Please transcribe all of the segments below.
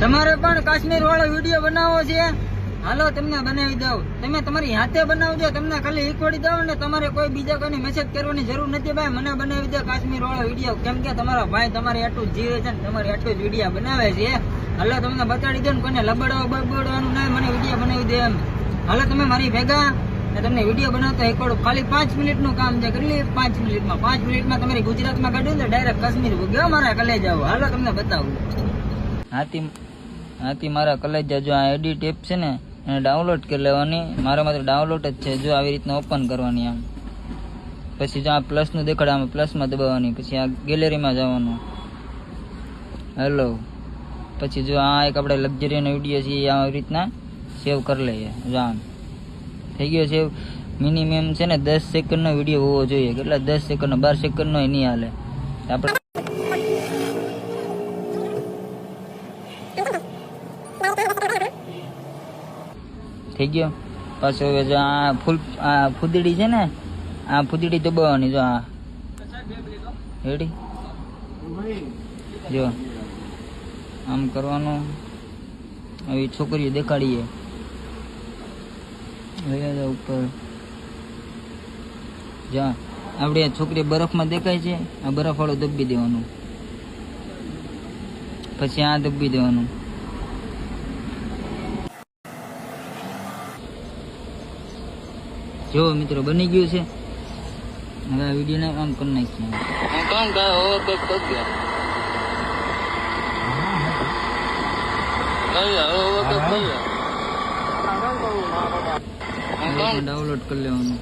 તમારે પણ કાશ્મીર વાળો વિડીયો બનાવવો છે? હાલો તમને બનાવી દઉં. તમે તમારી હાથે બનાવજો. તમને ખાલી ઈકોડી દઉં ને તમારે કોઈ બીજા કોઈની મેસેજ કરવાની જરૂર નથી. ભાઈ મને બનાવી દો કાશ્મીર વાળો વિડીયો. કેમ કે તમારો ભાઈ તમારે એટલું જીવે છે ને તમારે એટલું જ વિડીયો બનાવે છે. હાલો તમને બતાડી દો ને કોઈને લબડવાનું નહીં, મને વિડીયો બનાવી દે એમ. હાલો તમે મારી ભેગા ને તમને વિડીયો બનાવતો ઈકોડું. ખાલી 5 મિનિટનું કામ છે. કેટલી 5 મિનિટમાં? 5 મિનિટમાં તમારી ગુજરાતમાં કાઢ્યું ને ડાયરેક્ટ કાશ્મીર ગયો મારા કલેજા. હાલો તમને બતાવું. હાથી મારા કલેજા જો આ એડિટ એપ છે ને એને ડાઉનલોડ કરી લેવાની. મારામાં તો ડાઉનલોડ જ છે. જો આવી રીતના ઓપન કરવાની આમ. પછી જો આ પ્લસનું દેખાડે આમાં પ્લસમાં દબાવવાની. પછી આ ગેલેરીમાં જવાનું. હેલો. પછી જો આ એક આપણે લક્ઝરીનો વિડીયો છે એ આવી રીતના સેવ કરી લઈએ. જો આમ થઈ ગયો સેવ. મિનિમમ છે ને 10 સેકન્ડનો વિડીયો હોવો જોઈએ. કેટલા 10 સેકન્ડનો? 12 સેકન્ડનો એ નહીં હાલે. આપણે થઈ ગયો. પાછો હવે જો આ ફૂદડી છે ને આ ફૂદડી દબાવવાની. જો આ રેડી. જો આમ કરવાનું. આવી છોકરીઓ દેખાડીએ ઉપર. જા આપણે છોકરી બરફમાં દેખાય છે. આ બરફ વાળું દબી દેવાનું. પછી આ દબી દેવાનું. જો મિત્રો બની ગયું છે. હવે આ વિડીયો ને આમ કરી નાખીએ. ડાઉનલોડ કરી લેવાનું.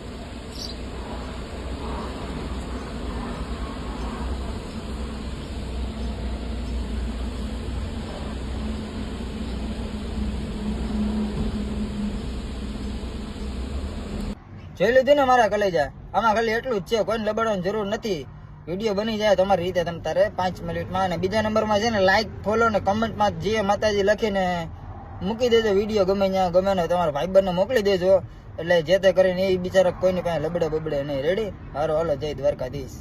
જોઈ લીધું ને મારા કલેજા? આમાં ખાલી એટલું જ છે. કોઈને લબડવાની જરૂર નથી. વિડીયો બની જાય તમારી રીતે તમ તારે 5 મિનિટમાં. અને બીજા નંબરમાં છે ને લાઈક ફોલો ને કમેન્ટમાં જે માતાજી લખીને મૂકી દેજો. વિડીયો ગમે ત્યાં ગમે ને તમારા ભાઈબંધને મોકલી દેજો. એટલે જે તે કરીને એ બિચારા કોઈની પાસે લબડે બબડે નહીં. રેડી? હારો હાલો. જય દ્વારકાધીશ.